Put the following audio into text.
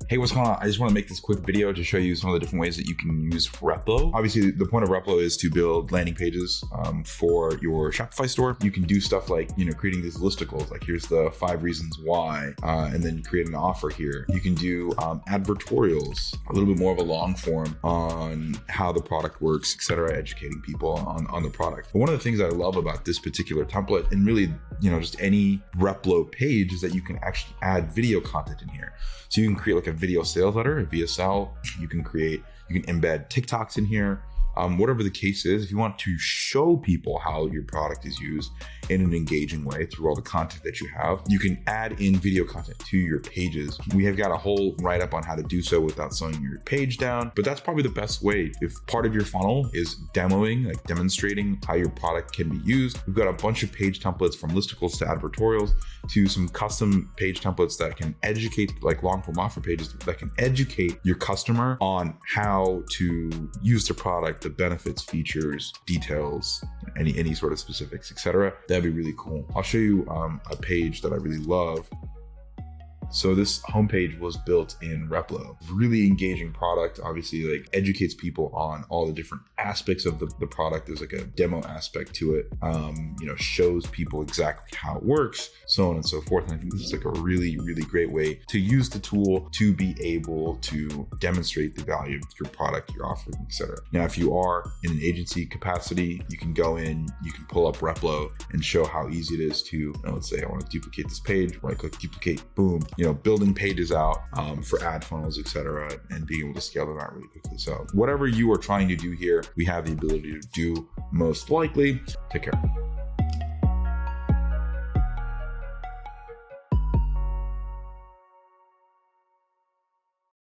Hey, what's going on? I just want to make this quick video to show you some of the different ways that you can use Replo. Obviously, the point of Replo is to build landing pages for your Shopify store. You can do stuff like, creating these listicles, like here's the 5 reasons why, and then create an offer here. You can do advertorials, a little bit more of a long form on how the product works, etc., educating people on the product. But one of the things I love about this particular template, and really, just any Replo page, is that you can actually add video content in here. So you can create like a video sales letter, a VSL. You can embed TikToks in here. Whatever the case is, if you want to show people how your product is used in an engaging way through all the content that you have, you can add in video content to your pages. We have got a whole write-up on how to do so without slowing your page down, but that's probably the best way. If part of your funnel is demonstrating how your product can be used, we've got a bunch of page templates from listicles to advertorials to some custom page templates that can educate, like long-form offer pages that can educate your customer on how to use the product, the benefits, features, details, any sort of specifics, etc. That'd be really cool. I'll show you a page that I really love. So this homepage was built in Replo. Really engaging product, obviously educates people on all the different aspects of the product. There's like a demo aspect to it, shows people exactly how it works, so on and so forth. And I think this is like a really, really great way to use the tool to be able to demonstrate the value of your product, your offering, etc. Now, if you are in an agency capacity, you can go in, you can pull up Replo and show how easy it is to, let's say I want to duplicate this page, right click, duplicate, boom, building pages out for ad funnels, etc., and being able to scale them out really quickly. So whatever you are trying to do here, we have the ability to do most likely. Take care.